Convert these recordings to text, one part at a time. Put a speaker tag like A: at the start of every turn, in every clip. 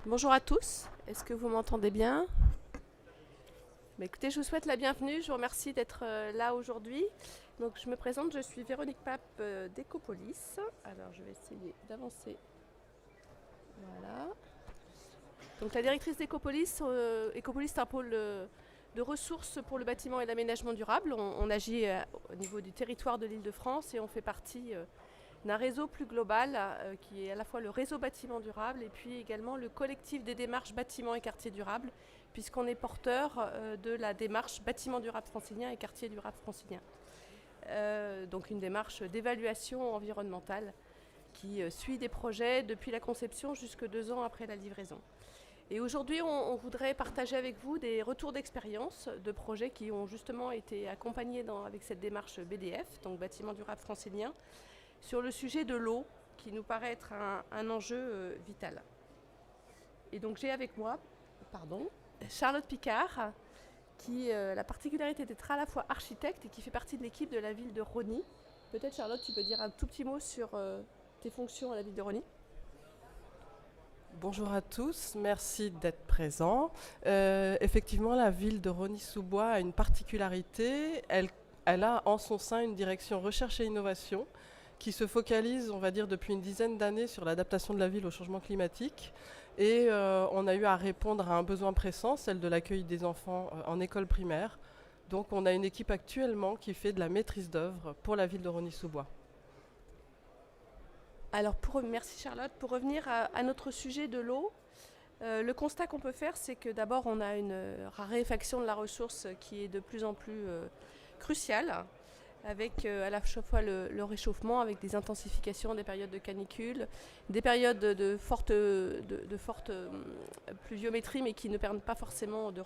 A: Bonjour à tous, est-ce que vous m'entendez bien? Écoutez, je vous souhaite la bienvenue, je vous remercie d'être là aujourd'hui. Donc je me présente, je suis Véronique Pape d'Ecopolis. Alors je vais essayer d'avancer. Voilà. Donc la directrice d'Ecopolis, Ecopolis c'est un pôle de ressources pour le bâtiment et l'aménagement durable. On agit au niveau du territoire de l'Île-de-France et on fait partie d'un réseau plus global qui est à la fois le réseau bâtiment durable et puis également le collectif des démarches bâtiments et quartiers durables, puisqu'on est porteur de la démarche bâtiment durable francilien et quartier durable francilien. Donc une démarche d'évaluation environnementale qui suit des projets depuis la conception jusque 2 ans après la livraison. Et aujourd'hui, on voudrait partager avec vous des retours d'expérience de projets qui ont justement été accompagnés avec cette démarche BDF, donc bâtiment durable francilien, sur le sujet de l'eau, qui nous paraît être un enjeu vital. Et donc j'ai avec moi, Charlotte Picard, qui a la particularité d'être à la fois architecte et qui fait partie de l'équipe de la ville de Rosny. Peut-être Charlotte, tu peux dire un tout petit mot sur tes fonctions à la ville de Rosny.
B: Bonjour à tous, merci d'être présents. Effectivement, la ville de Rosny-sous-Bois a une particularité. Elle a en son sein une direction recherche et innovation qui se focalise, on va dire, depuis une dizaine d'années sur l'adaptation de la ville au changement climatique. Et on a eu à répondre à un besoin pressant, celle de l'accueil des enfants en école primaire. Donc on a une équipe actuellement qui fait de la maîtrise d'œuvre pour la ville de Rosny-sous-Bois.
A: Alors merci Charlotte. Pour revenir à notre sujet de l'eau, le constat qu'on peut faire, c'est que d'abord on a une raréfaction de la ressource qui est de plus en plus cruciale, avec à la fois le réchauffement, avec des intensifications des périodes de canicule, des périodes de forte pluviométrie, mais qui ne permettent pas forcément de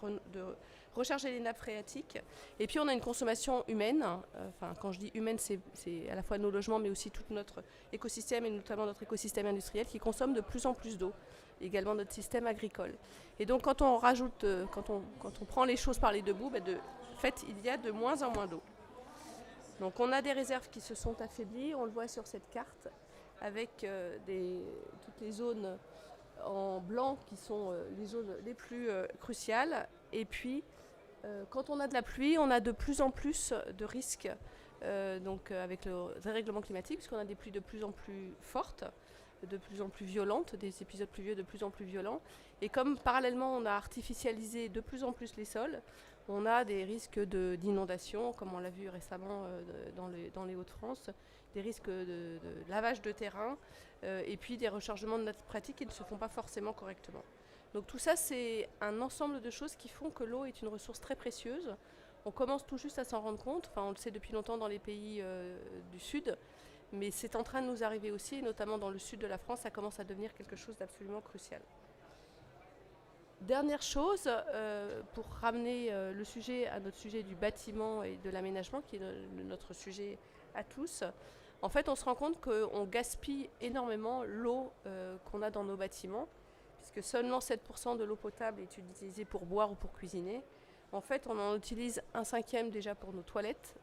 A: recharger les nappes phréatiques. Et puis on a une consommation humaine, quand je dis humaine, c'est à la fois nos logements, mais aussi tout notre écosystème, et notamment notre écosystème industriel, qui consomme de plus en plus d'eau, également notre système agricole. Et donc quand on rajoute, quand on prend les choses par les deux bouts, de fait il y a de moins en moins d'eau. Donc on a des réserves qui se sont affaiblies, on le voit sur cette carte, avec toutes les zones en blanc qui sont les zones les plus cruciales. Et puis quand on a de la pluie, on a de plus en plus de risques avec le dérèglement climatique, puisqu'on a des pluies de plus en plus fortes, de plus en plus violentes, des épisodes pluvieux de plus en plus violents. Et comme parallèlement on a artificialisé de plus en plus les sols, on a des risques d'inondation, comme on l'a vu récemment dans les Hauts-de-France, des risques de lavage de terrain, et puis des rechargements de nappes phréatiques qui ne se font pas forcément correctement. Donc tout ça, c'est un ensemble de choses qui font que l'eau est une ressource très précieuse. On commence tout juste à s'en rendre compte, on le sait depuis longtemps dans les pays du Sud, mais c'est en train de nous arriver aussi, et notamment dans le sud de la France, ça commence à devenir quelque chose d'absolument crucial. Dernière chose, pour ramener le sujet à notre sujet du bâtiment et de l'aménagement, qui est notre sujet à tous, en fait on se rend compte qu'on gaspille énormément l'eau qu'on a dans nos bâtiments, puisque seulement 7% de l'eau potable est utilisée pour boire ou pour cuisiner. En fait, on en utilise 1/5 déjà pour nos toilettes,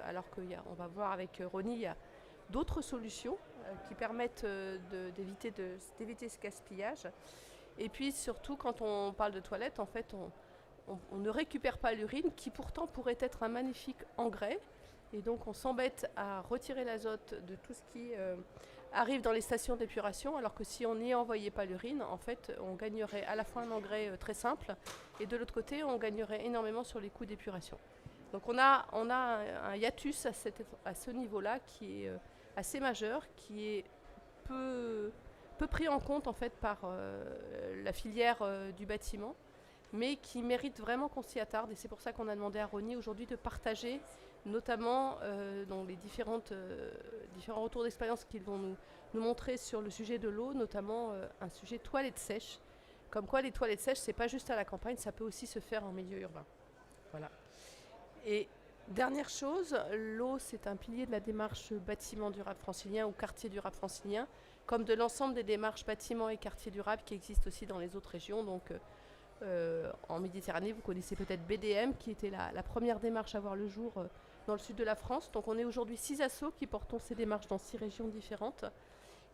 A: alors qu'on va voir avec Rosny, il y a d'autres solutions qui permettent d'éviter ce gaspillage. Et puis surtout, quand on parle de toilettes, en fait, on ne récupère pas l'urine, qui pourtant pourrait être un magnifique engrais. Et donc on s'embête à retirer l'azote de tout ce qui arrive dans les stations d'épuration, alors que si on n'y envoyait pas l'urine, en fait, on gagnerait à la fois un engrais très simple, et de l'autre côté, on gagnerait énormément sur les coûts d'épuration. Donc on a un hiatus à ce niveau-là qui est assez majeur, qui est peu pris en compte en fait par la filière du bâtiment, mais qui mérite vraiment qu'on s'y attarde. Et c'est pour ça qu'on a demandé à Rosny aujourd'hui de partager, notamment dans les différents retours d'expérience qu'ils vont nous montrer sur le sujet de l'eau, notamment un sujet toilettes sèches. Comme quoi les toilettes sèches, c'est pas juste à la campagne, ça peut aussi se faire en milieu urbain. Voilà. Et dernière chose, l'eau, c'est un pilier de la démarche bâtiment durable francilien ou quartier durable francilien, comme de l'ensemble des démarches bâtiments et quartiers durables qui existent aussi dans les autres régions. Donc en Méditerranée, vous connaissez peut-être BDM, qui était la première démarche à voir le jour dans le sud de la France. Donc on est aujourd'hui 6 assos qui portons ces démarches dans 6 régions différentes.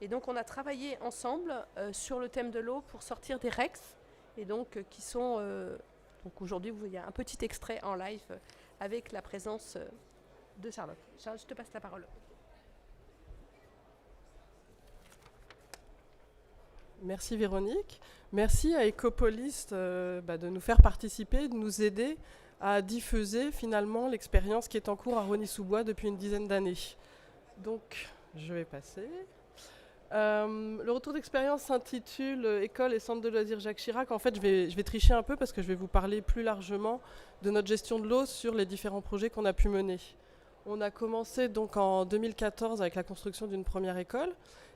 A: Et donc on a travaillé ensemble sur le thème de l'eau pour sortir des REX, et donc qui sont... donc aujourd'hui, vous voyez un petit extrait en live avec la présence de Charlotte. Charlotte, je te passe la parole.
B: Merci Véronique. Merci à Ecopolis de nous faire participer, de nous aider à diffuser finalement l'expérience qui est en cours à Rosny-sous-Bois depuis une dizaine d'années. Donc, je vais passer. Le retour d'expérience s'intitule École et centre de loisirs Jacques Chirac. En fait, je vais tricher un peu parce que je vais vous parler plus largement de notre gestion de l'eau sur les différents projets qu'on a pu mener. On a commencé donc en 2014 avec la construction d'une première école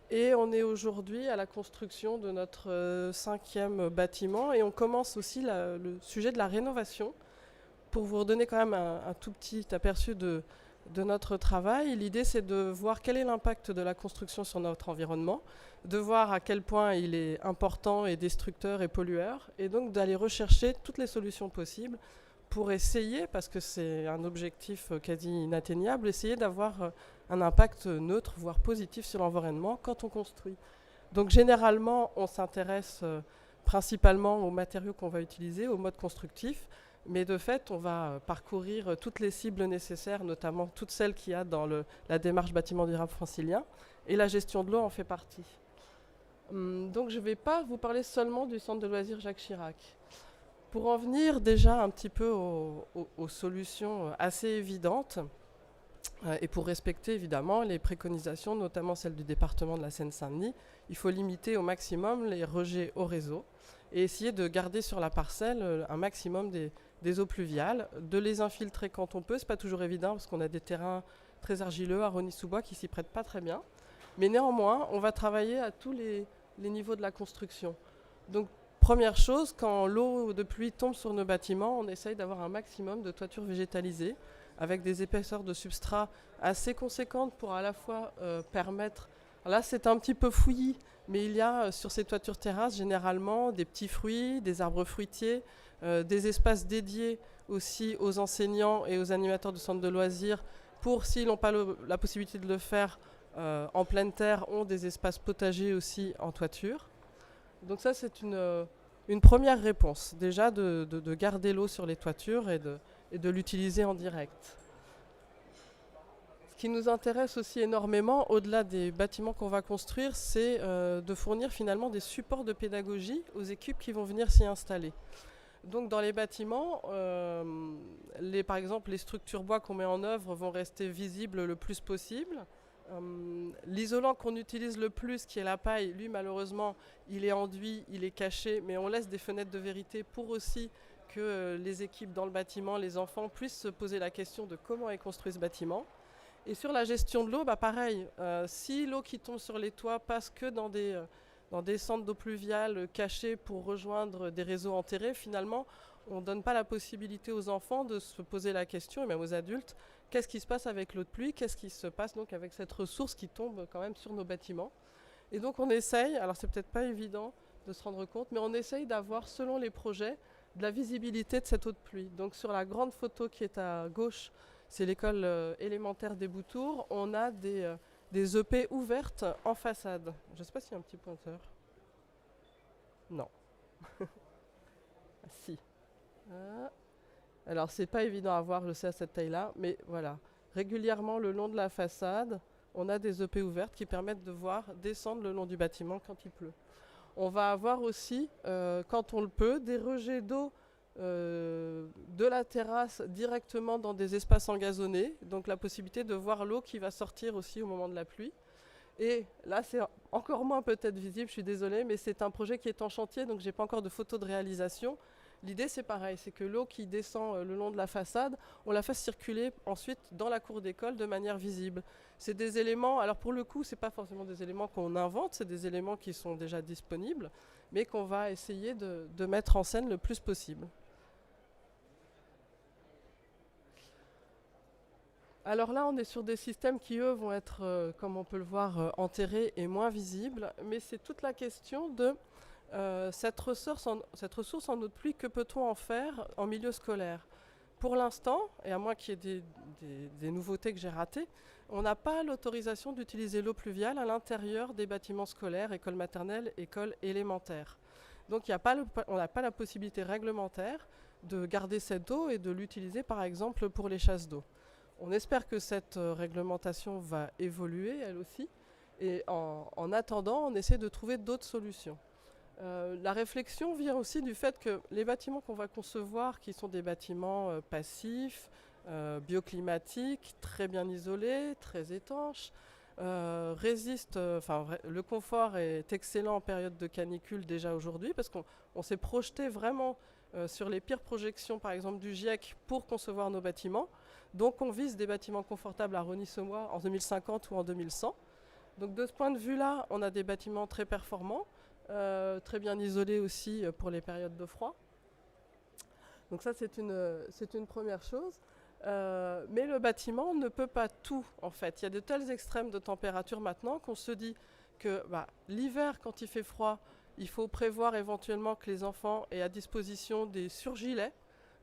B: et on est aujourd'hui à la construction de notre 5e bâtiment et on commence aussi le sujet de la rénovation. Pour vous redonner quand même un tout petit aperçu de notre travail, l'idée c'est de voir quel est l'impact de la construction sur notre environnement, de voir à quel point il est important et destructeur et pollueur, et donc d'aller rechercher toutes les solutions possibles pour essayer, parce que c'est un objectif quasi inatteignable, essayer d'avoir un impact neutre, voire positif sur l'environnement quand on construit. Donc généralement, on s'intéresse principalement aux matériaux qu'on va utiliser, aux modes constructifs, mais de fait, on va parcourir toutes les cibles nécessaires, notamment toutes celles qu'il y a dans la démarche bâtiment durable francilien, et la gestion de l'eau en fait partie. Donc je ne vais pas vous parler seulement du centre de loisirs Jacques Chirac. Pour en venir déjà un petit peu aux solutions assez évidentes, et pour respecter évidemment les préconisations, notamment celles du département de la Seine-Saint-Denis, il faut limiter au maximum les rejets au réseau et essayer de garder sur la parcelle un maximum des eaux pluviales, de les infiltrer quand on peut. C'est pas toujours évident parce qu'on a des terrains très argileux à Rosny-sous-Bois qui s'y prêtent pas très bien. Mais néanmoins, on va travailler à tous les niveaux de la construction. Donc, première chose, quand l'eau de pluie tombe sur nos bâtiments, on essaye d'avoir un maximum de toitures végétalisées avec des épaisseurs de substrat assez conséquentes pour à la fois permettre... Là, c'est un petit peu fouillis, mais il y a sur ces toitures terrasses généralement des petits fruits, des arbres fruitiers, des espaces dédiés aussi aux enseignants et aux animateurs du centre de loisirs pour, s'ils n'ont pas la possibilité de le faire en pleine terre, ont des espaces potagers aussi en toiture. Donc ça, c'est une première réponse, déjà de garder l'eau sur les toitures et de l'utiliser en direct. Ce qui nous intéresse aussi énormément, au-delà des bâtiments qu'on va construire, c'est de fournir finalement des supports de pédagogie aux équipes qui vont venir s'y installer. Donc dans les bâtiments, par exemple les structures bois qu'on met en œuvre vont rester visibles le plus possible. L'isolant qu'on utilise le plus, qui est la paille, lui malheureusement, il est enduit, il est caché, mais on laisse des fenêtres de vérité pour aussi que les équipes dans le bâtiment, les enfants, puissent se poser la question de comment est construit ce bâtiment. Et sur la gestion de l'eau, pareil, si l'eau qui tombe sur les toits passe que dans des centres d'eau pluviale cachés pour rejoindre des réseaux enterrés, finalement, on ne donne pas la possibilité aux enfants de se poser la question, et même aux adultes, qu'est-ce qui se passe avec l'eau de pluie, qu'est-ce qui se passe donc avec cette ressource qui tombe quand même sur nos bâtiments. Et donc on essaye, alors c'est peut-être pas évident de se rendre compte, mais on essaye d'avoir, selon les projets, de la visibilité de cette eau de pluie. Donc sur la grande photo qui est à gauche, c'est l'école élémentaire des Boutours, on a des EP ouvertes en façade. Je ne sais pas s'il y a un petit pointeur. Non. Si. Alors c'est pas évident à voir, je sais, à cette taille-là, mais voilà. Régulièrement, le long de la façade, on a des EP ouvertes qui permettent de voir descendre le long du bâtiment quand il pleut. On va avoir aussi, quand on le peut, des rejets d'eau de la terrasse directement dans des espaces engazonnés, donc la possibilité de voir l'eau qui va sortir aussi au moment de la pluie. Et là, c'est encore moins peut-être visible, je suis désolée, mais c'est un projet qui est en chantier, donc je n'ai pas encore de photos de réalisation. L'idée, c'est pareil, c'est que l'eau qui descend le long de la façade, on la fasse circuler ensuite dans la cour d'école de manière visible. C'est des éléments, alors pour le coup, ce n'est pas forcément des éléments qu'on invente, c'est des éléments qui sont déjà disponibles, mais qu'on va essayer de mettre en scène le plus possible. Alors là, on est sur des systèmes qui, eux, vont être, comme on peut le voir, enterrés et moins visibles, mais c'est toute la question de cette ressource en eau de pluie, que peut-on en faire en milieu scolaire ? Pour l'instant, et à moins qu'il y ait des nouveautés que j'ai ratées, On n'a pas l'autorisation d'utiliser l'eau pluviale à l'intérieur des bâtiments scolaires, écoles maternelles, écoles élémentaires. Donc on n'a pas la possibilité réglementaire de garder cette eau et de l'utiliser par exemple pour les chasses d'eau. On espère que cette réglementation va évoluer elle aussi. Et en attendant, on essaie de trouver d'autres solutions. La réflexion vient aussi du fait que les bâtiments qu'on va concevoir, qui sont des bâtiments passifs, bioclimatiques, très bien isolés, très étanches, résistent, le confort est excellent en période de canicule déjà aujourd'hui, parce qu'on s'est projeté vraiment sur les pires projections, par exemple du GIEC, pour concevoir nos bâtiments. Donc on vise des bâtiments confortables à Rosny-sur-Moix en 2050 ou en 2100. Donc de ce point de vue-là, on a des bâtiments très performants, très bien isolés aussi pour les périodes de froid. Donc ça, c'est une première chose. Mais le bâtiment ne peut pas tout, en fait. Il y a de tels extrêmes de température maintenant qu'on se dit que l'hiver, quand il fait froid, il faut prévoir éventuellement que les enfants aient à disposition des surgilets.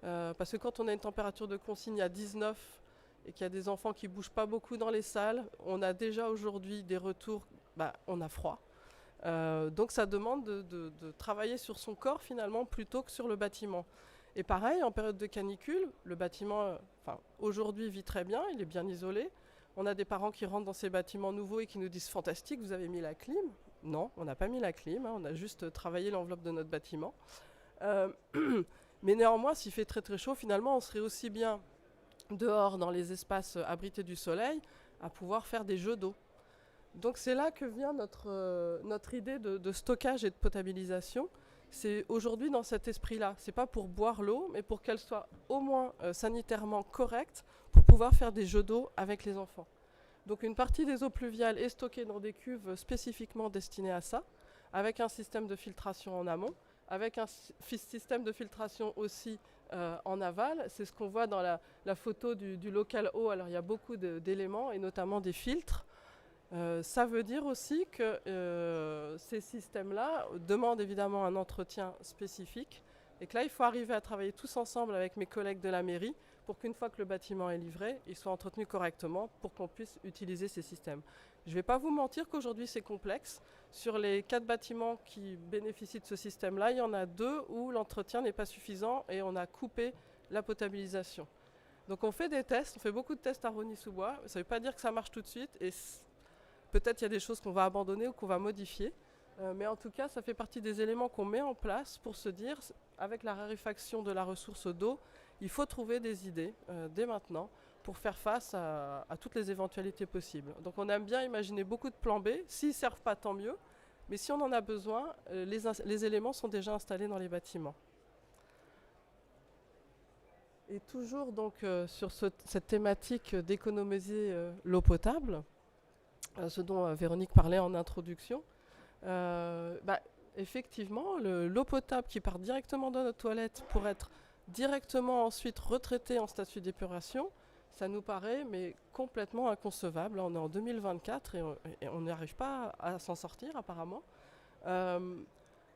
B: Parce que quand on a une température de consigne à 19 et qu'il y a des enfants qui ne bougent pas beaucoup dans les salles, on a déjà aujourd'hui des retours, on a froid. Donc ça demande de travailler sur son corps finalement plutôt que sur le bâtiment. Et pareil, en période de canicule, le bâtiment aujourd'hui vit très bien, il est bien isolé. On a des parents qui rentrent dans ces bâtiments nouveaux et qui nous disent « Fantastique, vous avez mis la clim ». Non, on n'a pas mis la clim, on a juste travaillé l'enveloppe de notre bâtiment. Mais néanmoins, s'il fait très très chaud, finalement, on serait aussi bien dehors dans les espaces abrités du soleil à pouvoir faire des jeux d'eau. Donc c'est là que vient notre idée de stockage et de potabilisation. C'est aujourd'hui dans cet esprit-là. C'est pas pour boire l'eau, mais pour qu'elle soit au moins sanitairement correcte pour pouvoir faire des jeux d'eau avec les enfants. Donc une partie des eaux pluviales est stockée dans des cuves spécifiquement destinées à ça, avec un système de filtration en amont, avec un système de filtration aussi en aval. C'est ce qu'on voit dans la photo du local eau. Alors il y a beaucoup d'éléments et notamment des filtres. Ça veut dire aussi que ces systèmes-là demandent évidemment un entretien spécifique et que là, il faut arriver à travailler tous ensemble avec mes collègues de la mairie pour qu'une fois que le bâtiment est livré, il soit entretenu correctement pour qu'on puisse utiliser ces systèmes. Je ne vais pas vous mentir qu'aujourd'hui, c'est complexe. Sur les 4 bâtiments qui bénéficient de ce système-là, il y en a 2 où l'entretien n'est pas suffisant et on a coupé la potabilisation. Donc on fait des tests, on fait beaucoup de tests à Rosny-sous-Bois. Ça ne veut pas dire que ça marche tout de suite et peut-être il y a des choses qu'on va abandonner ou qu'on va modifier. Mais en tout cas, ça fait partie des éléments qu'on met en place pour se dire, avec la raréfaction de la ressource d'eau, il faut trouver des idées dès maintenant pour faire face à toutes les éventualités possibles. Donc on aime bien imaginer beaucoup de plans B. S'ils ne servent pas, tant mieux. Mais si on en a besoin, les éléments sont déjà installés dans les bâtiments. Et toujours donc sur cette thématique d'économiser l'eau potable, ce dont Véronique parlait en introduction, effectivement, l'eau potable qui part directement dans notre toilette pour être directement ensuite retraitée en statut d'épuration, ça nous paraît mais complètement inconcevable. On est en 2024 et on n'arrive pas à s'en sortir apparemment.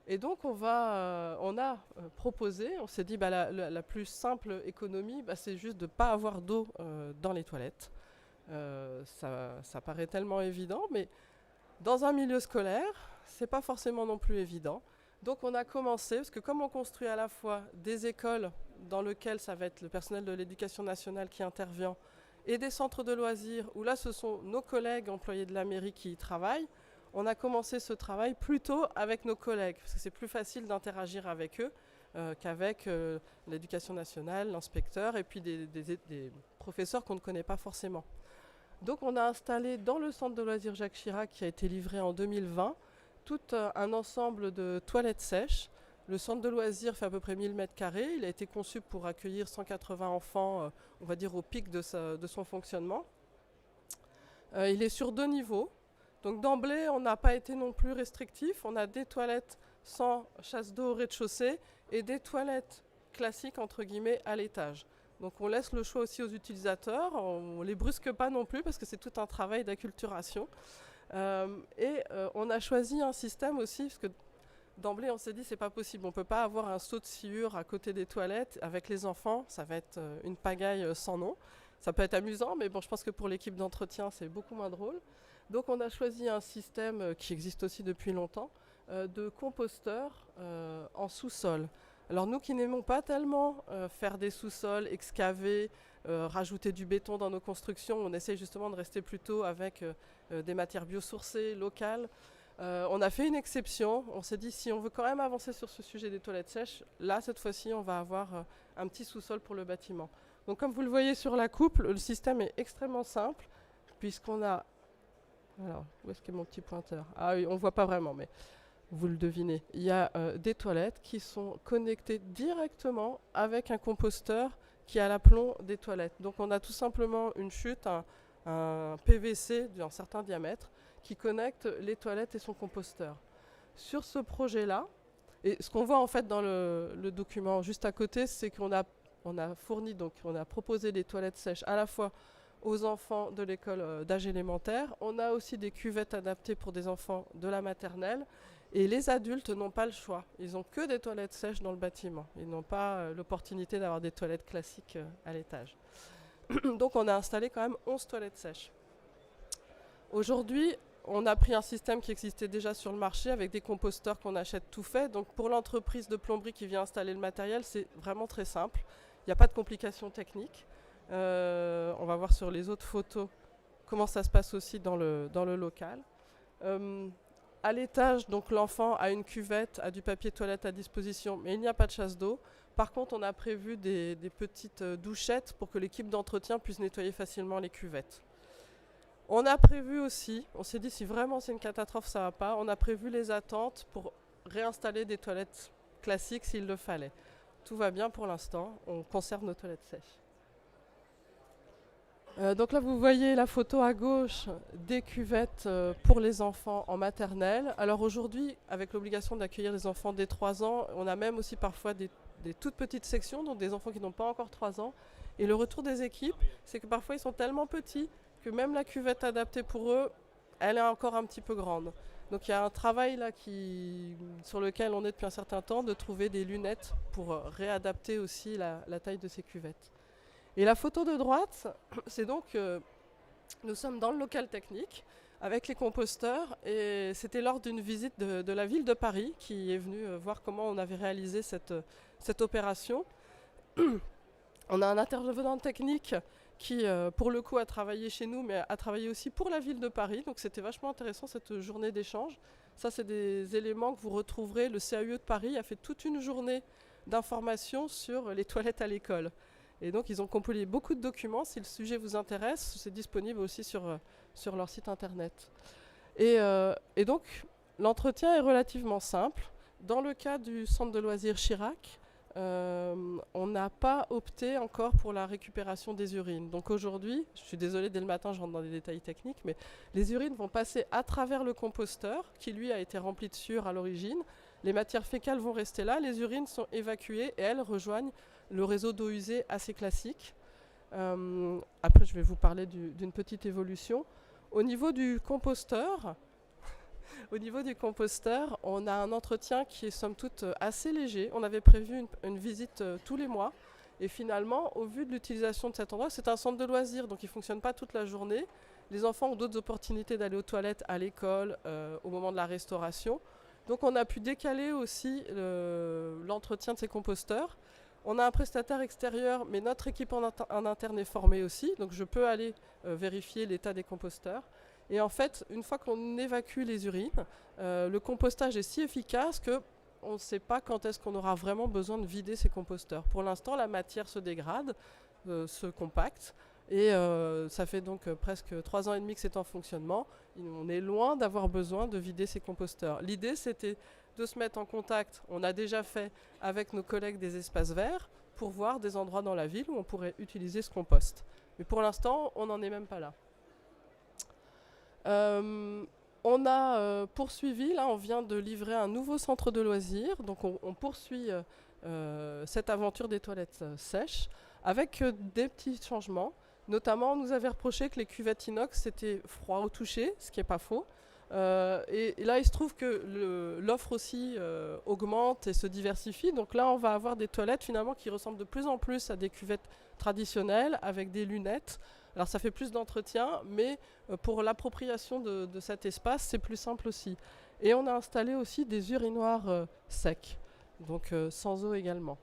B: Et donc on a proposé, on s'est dit la plus simple économie, c'est juste de ne pas avoir d'eau dans les toilettes. Ça paraît tellement évident, mais dans un milieu scolaire, c'est pas forcément non plus évident. Donc on a commencé, parce que comme on construit à la fois des écoles dans lesquelles ça va être le personnel de l'éducation nationale qui intervient, et des centres de loisirs, où là ce sont nos collègues employés de la mairie qui y travaillent, on a commencé ce travail plutôt avec nos collègues, parce que c'est plus facile d'interagir avec eux qu'avec l'éducation nationale, l'inspecteur, et puis des professeurs qu'on ne connaît pas forcément. Donc on a installé dans le centre de loisirs Jacques Chirac, qui a été livré en 2020, tout un ensemble de toilettes sèches. Le centre de loisirs fait à peu près 1000 m². Il a été conçu pour accueillir 180 enfants, on va dire au pic de son fonctionnement. Il est sur 2 niveaux. Donc d'emblée, on n'a pas été non plus restrictif. On a des toilettes sans chasse d'eau au rez-de-chaussée et des toilettes classiques, entre guillemets, à l'étage. Donc on laisse le choix aussi aux utilisateurs. On ne les brusque pas non plus parce que c'est tout un travail d'acculturation. On a choisi un système aussi, parce que d'emblée on s'est dit c'est pas possible, on ne peut pas avoir un seau de sciure à côté des toilettes avec les enfants, ça va être une pagaille sans nom. Ça peut être amusant, mais bon, je pense que pour l'équipe d'entretien, c'est beaucoup moins drôle. Donc on a choisi un système qui existe aussi depuis longtemps, de composteurs en sous-sol. Alors nous qui n'aimons pas tellement faire des sous-sols, excaver, rajouter du béton dans nos constructions, on essaye justement de rester plutôt avec des matières biosourcées, locales. On a fait une exception, on s'est dit si on veut quand même avancer sur ce sujet des toilettes sèches, là cette fois-ci on va avoir un petit sous-sol pour le bâtiment. Donc comme vous le voyez sur la coupe, le système est extrêmement simple puisqu'on a... Alors, où est-ce qu'est mon petit pointeur? Ah oui, on ne voit pas vraiment, mais vous le devinez. Il y a des toilettes qui sont connectées directement avec un composteur qui a l'aplomb des toilettes. Donc on a tout simplement une chute, un PVC d'un certain diamètre qui connecte les toilettes et son composteur. Sur ce projet-là, et ce qu'on voit en fait dans le document juste à côté, c'est qu'on a fourni, donc on a proposé des toilettes sèches à la fois aux enfants de l'école d'âge élémentaire. On a aussi des cuvettes adaptées pour des enfants de la maternelle. Et les adultes n'ont pas le choix. Ils n'ont que des toilettes sèches dans le bâtiment. Ils n'ont pas l'opportunité d'avoir des toilettes classiques à l'étage. Donc on a installé quand même 11 toilettes sèches. Aujourd'hui, on a pris un système qui existait déjà sur le marché avec des composteurs qu'on achète tout fait. Donc pour l'entreprise de plomberie qui vient installer le matériel, c'est vraiment très simple. Il n'y a pas de complications techniques. On va voir sur les autres photos comment ça se passe aussi dans le local. À l'étage, donc l'enfant a une cuvette, a du papier toilette à disposition, mais il n'y a pas de chasse d'eau. Par contre, on a prévu des petites douchettes pour que l'équipe d'entretien puisse nettoyer facilement les cuvettes. On a prévu aussi, on s'est dit si vraiment c'est une catastrophe, ça ne va pas, on a prévu les attentes pour réinstaller des toilettes classiques s'il le fallait. Tout va bien pour l'instant, on conserve nos toilettes sèches. Donc là, vous voyez la photo à gauche des cuvettes pour les enfants en maternelle. Alors aujourd'hui, avec l'obligation d'accueillir les enfants dès 3 ans, on a même aussi parfois des toutes petites sections, donc des enfants qui n'ont pas encore 3 ans. Et le retour des équipes, c'est que parfois ils sont tellement petits que même la cuvette adaptée pour eux, elle est encore un petit peu grande. Donc il y a un travail là sur lequel on est depuis un certain temps, de trouver des lunettes pour réadapter aussi la taille de ces cuvettes. Et la photo de droite, c'est donc, nous sommes dans le local technique avec les composteurs et c'était lors d'une visite de la ville de Paris qui est venue voir comment on avait réalisé cette opération. On a un intervenant technique qui, pour le coup, a travaillé chez nous, mais a travaillé aussi pour la ville de Paris. Donc c'était vachement intéressant cette journée d'échange. Ça, c'est des éléments que vous retrouverez. Le CAUE de Paris a fait toute une journée d'information sur les toilettes à l'école. Et donc, ils ont compilé beaucoup de documents. Si le sujet vous intéresse, c'est disponible aussi sur leur site internet. Et donc, l'entretien est relativement simple. Dans le cas du centre de loisirs Chirac, on n'a pas opté encore pour la récupération des urines. Donc aujourd'hui, je suis désolée, dès le matin, je rentre dans des détails techniques, mais les urines vont passer à travers le composteur, qui lui a été rempli de sueur à l'origine. Les matières fécales vont rester là, les urines sont évacuées et elles rejoignent le réseau d'eau usée assez classique. Après, je vais vous parler d'une petite évolution. Au niveau du composteur, on a un entretien qui est somme toute assez léger. On avait prévu une visite tous les mois. Et finalement, au vu de l'utilisation de cet endroit, c'est un centre de loisirs, donc il ne fonctionne pas toute la journée. Les enfants ont d'autres opportunités d'aller aux toilettes à l'école, au moment de la restauration. Donc on a pu décaler aussi l'entretien de ces composteurs. On a un prestataire extérieur, mais notre équipe en interne est formée aussi. Donc je peux aller vérifier l'état des composteurs. Et en fait, une fois qu'on évacue les urines, le compostage est si efficace qu'on ne sait pas quand est-ce qu'on aura vraiment besoin de vider ces composteurs. Pour l'instant, la matière se dégrade, se compacte. Et ça fait donc presque 3 ans et demi que c'est en fonctionnement. On est loin d'avoir besoin de vider ces composteurs. L'idée, c'était de se mettre en contact, on a déjà fait avec nos collègues des espaces verts, pour voir des endroits dans la ville où on pourrait utiliser ce compost. Mais pour l'instant, on n'en est même pas là. On a poursuivi, là on vient de livrer un nouveau centre de loisirs, donc on poursuit cette aventure des toilettes sèches avec des petits changements. Notamment, on nous avait reproché que les cuvettes inox étaient froides au toucher, ce qui n'est pas faux. Et là, il se trouve que l'offre aussi augmente et se diversifie. Donc là, on va avoir des toilettes finalement qui ressemblent de plus en plus à des cuvettes traditionnelles avec des lunettes. Alors ça fait plus d'entretien, mais pour l'appropriation de cet espace, c'est plus simple aussi. Et on a installé aussi des urinoirs secs, donc sans eau également.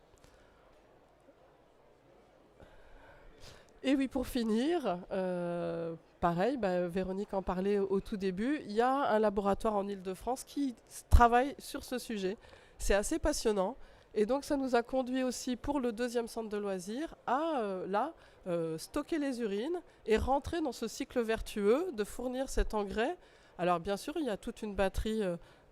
B: Et oui, pour finir, pareil, Véronique en parlait au tout début, il y a un laboratoire en Île-de-France qui travaille sur ce sujet. C'est assez passionnant. Et donc ça nous a conduit aussi pour le deuxième centre de loisirs à stocker les urines et rentrer dans ce cycle vertueux de fournir cet engrais. Alors bien sûr, il y a toute une batterie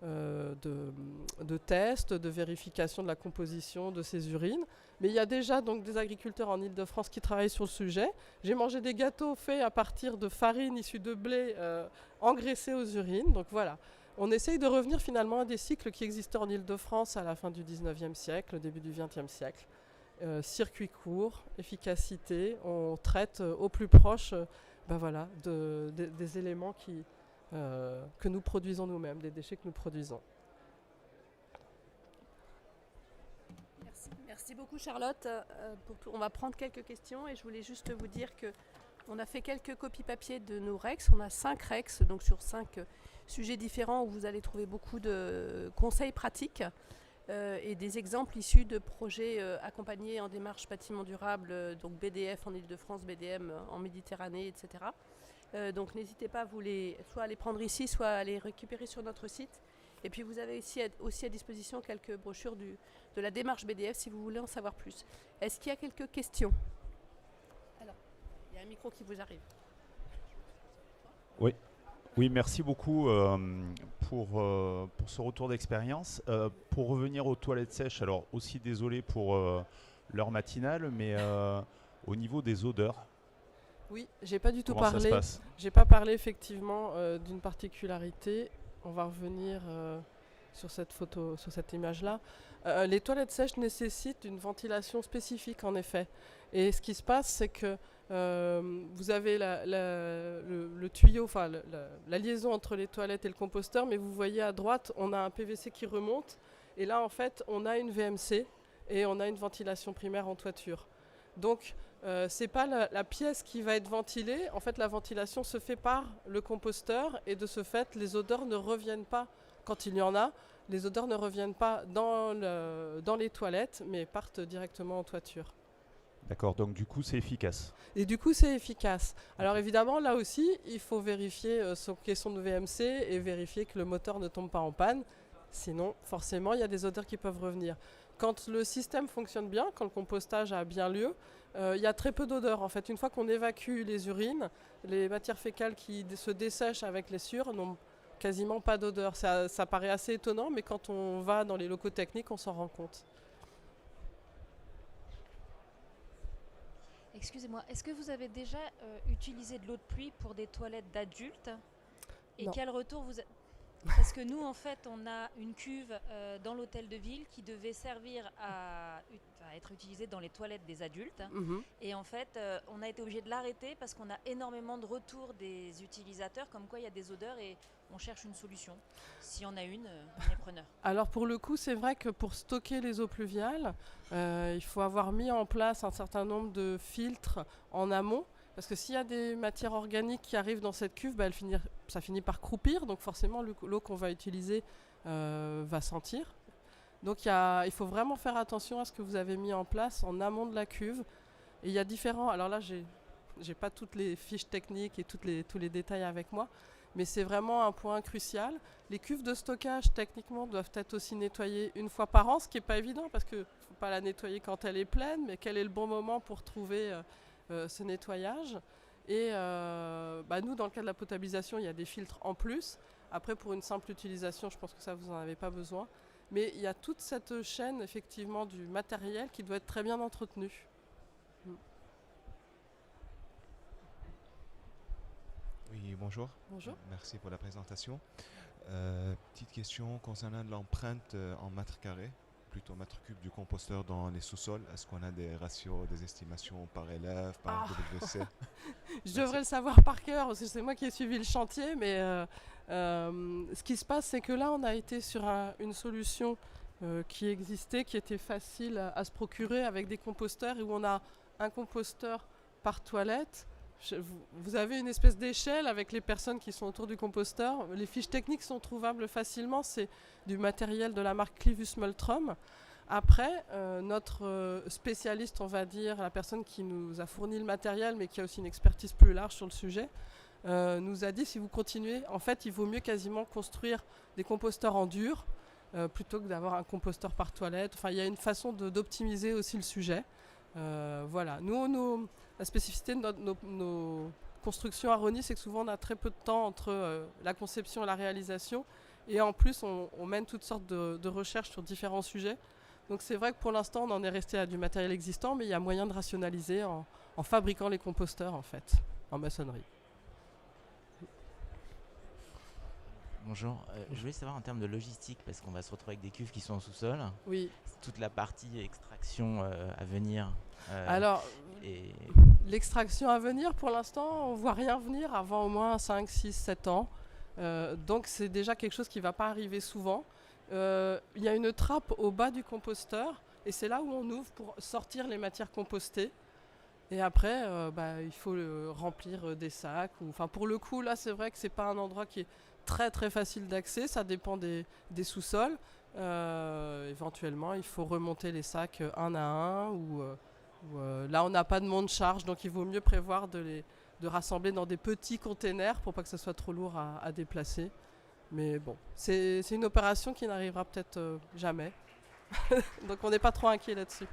B: de tests, de vérification de la composition de ces urines. Mais il y a déjà donc des agriculteurs en Île-de-France qui travaillent sur le sujet. J'ai mangé des gâteaux faits à partir de farine issue de blé engraissée aux urines. Donc voilà, on essaye de revenir finalement à des cycles qui existaient en Île-de-France à la fin du 19e siècle, au début du 20e siècle. Circuit court, efficacité, on traite au plus proche des éléments que nous produisons nous-mêmes, des déchets que nous produisons.
A: Merci beaucoup Charlotte. On va prendre quelques questions et je voulais juste vous dire qu'on a fait quelques copies papier de nos REX. On a 5 REX, donc sur 5 sujets différents où vous allez trouver beaucoup de conseils pratiques et des exemples issus de projets accompagnés en démarche bâtiment durable, donc BDF en Ile-de-France, BDM en Méditerranée, etc. Donc n'hésitez pas soit à les prendre ici, soit à les récupérer sur notre site. Et puis vous avez aussi à disposition quelques brochures de la démarche BDF si vous voulez en savoir plus. Est-ce qu'il y a quelques questions? Alors, il y a un micro qui vous arrive.
C: Oui, merci beaucoup pour ce retour d'expérience. Pour revenir aux toilettes sèches, alors aussi désolé pour l'heure matinale, mais au niveau des odeurs.
B: Oui, j'ai pas du tout
C: Comment ça se
B: parlé.
C: passe?
B: J'ai pas parlé effectivement d'une particularité. On va revenir sur cette photo, sur cette image-là. Les toilettes sèches nécessitent une ventilation spécifique en effet. Et ce qui se passe, c'est que vous avez le tuyau, enfin la liaison entre les toilettes et le composteur, mais vous voyez à droite, on a un PVC qui remonte. Et là, en fait, on a une VMC et on a une ventilation primaire en toiture. Donc, c'est pas la pièce qui va être ventilée. En fait, la ventilation se fait par le composteur et de ce fait, les odeurs ne reviennent pas, quand il y en a, les odeurs ne reviennent pas dans les toilettes, mais partent directement en toiture.
C: D'accord, donc du coup c'est efficace.
B: Et du coup, c'est efficace. Alors évidemment, là aussi, il faut vérifier son caisson de VMC et vérifier que le moteur ne tombe pas en panne. Sinon, forcément, il y a des odeurs qui peuvent revenir. Quand le système fonctionne bien, quand le compostage a bien lieu, il y a très peu d'odeurs. En fait, une fois qu'on évacue les urines, les matières fécales qui se dessèchent avec les sueurs n'ont quasiment pas d'odeur. Ça paraît assez étonnant, mais quand on va dans les locaux techniques, on s'en rend compte.
D: Excusez-moi, est-ce que vous avez déjà utilisé de l'eau de pluie pour des toilettes d'adultes? Et
B: Non.
D: quel retour vous... Parce que nous, en fait, on a une cuve dans l'hôtel de ville qui devait servir à être utilisée dans les toilettes des adultes.
B: Mhm.
D: Et en fait, on a été obligé de l'arrêter parce qu'on a énormément de retours des utilisateurs, comme quoi il y a des odeurs et on cherche une solution. S'il y en a une, on est preneur.
B: Alors pour le coup, c'est vrai que pour stocker les eaux pluviales, il faut avoir mis en place un certain nombre de filtres en amont. Parce que s'il y a des matières organiques qui arrivent dans cette cuve, ça finit par croupir. Donc forcément, l'eau qu'on va utiliser va sentir. Donc il faut vraiment faire attention à ce que vous avez mis en place en amont de la cuve. Et il y a différents... Alors là, j'ai pas toutes les fiches techniques et tous les détails avec moi. Mais c'est vraiment un point crucial. Les cuves de stockage, techniquement, doivent être aussi nettoyées une fois par an, ce qui n'est pas évident parce qu'il ne faut pas la nettoyer quand elle est pleine. Mais quel est le bon moment pour trouver ce nettoyage? Et nous, dans le cas de la potabilisation, il y a des filtres en plus. Après, pour une simple utilisation, je pense que ça, vous n'en avez pas besoin. Mais il y a toute cette chaîne, effectivement, du matériel qui doit être très bien entretenue.
E: Oui, bonjour.
B: Bonjour.
E: Merci pour la présentation. Petite question concernant l'empreinte en mètres carrés plutôt mètres cubes du composteur dans les sous-sols? Est-ce qu'on a des ratios, des estimations par élève, par WC?
B: Je devrais le savoir par cœur parce que c'est moi qui ai suivi le chantier, mais ce qui se passe, c'est que là, on a été sur une solution qui existait, qui était facile à se procurer avec des composteurs et où on a un composteur par toilette. Vous avez une espèce d'échelle avec les personnes qui sont autour du composteur. Les fiches techniques sont trouvables facilement. C'est du matériel de la marque Clivus Multrum. Après, notre spécialiste, on va dire, la personne qui nous a fourni le matériel, mais qui a aussi une expertise plus large sur le sujet, nous a dit, si vous continuez, en fait, il vaut mieux quasiment construire des composteurs en dur plutôt que d'avoir un composteur par toilette. Enfin, il y a une façon d'optimiser aussi le sujet. Voilà. Nous, la spécificité de nos constructions à Rosny, c'est que souvent on a très peu de temps entre la conception et la réalisation. Et en plus, on mène toutes sortes de recherches sur différents sujets. Donc c'est vrai que pour l'instant, on en est resté à du matériel existant, mais il y a moyen de rationaliser en fabriquant les composteurs, en fait, en maçonnerie.
F: Bonjour, je voulais savoir en termes de logistique, parce qu'on va se retrouver avec des cuves qui sont en sous-sol.
B: Oui.
F: Toute la partie extraction à venir.
B: Alors, l'extraction à venir, pour l'instant, on ne voit rien venir avant au moins 5, 6, 7 ans. Donc c'est déjà quelque chose qui ne va pas arriver souvent. Il y a une trappe au bas du composteur et c'est là où on ouvre pour sortir les matières compostées. Et après, il faut remplir des sacs. Pour le coup, là, c'est vrai que ce n'est pas un endroit qui est très très facile d'accès. Ça dépend des sous-sols. Éventuellement, il faut remonter les sacs un à un. Là, on n'a pas de monte-charge, donc il vaut mieux prévoir de rassembler dans des petits containers pour pas que ce soit trop lourd à déplacer. Mais bon, c'est une opération qui n'arrivera peut-être jamais. Donc on n'est pas trop inquiet là-dessus.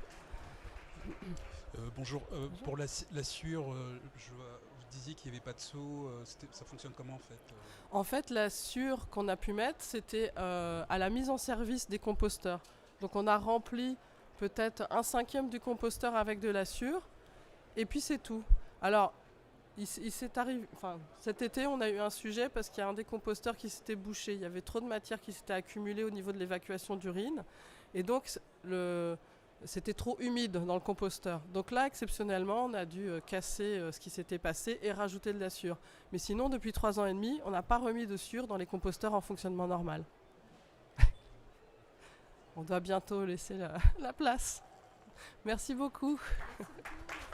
G: Bonjour, pour la sciure, vous disiez qu'il n'y avait pas de seau, ça fonctionne comment en fait
B: En fait, la sciure qu'on a pu mettre, c'était à la mise en service des composteurs. Donc on a rempli peut-être 1/5 du composteur avec de la sciure, et puis c'est tout. Alors, il s'est arrivé, cet été, on a eu un sujet parce qu'il y a un des composteurs qui s'était bouché. Il y avait trop de matière qui s'était accumulée au niveau de l'évacuation d'urine. Et donc, c'était trop humide dans le composteur. Donc là, exceptionnellement, on a dû casser ce qui s'était passé et rajouter de la sciure. Mais sinon, depuis 3 ans et demi, on n'a pas remis de sciure dans les composteurs en fonctionnement normal. On doit bientôt laisser la place. Merci beaucoup.
A: Merci beaucoup.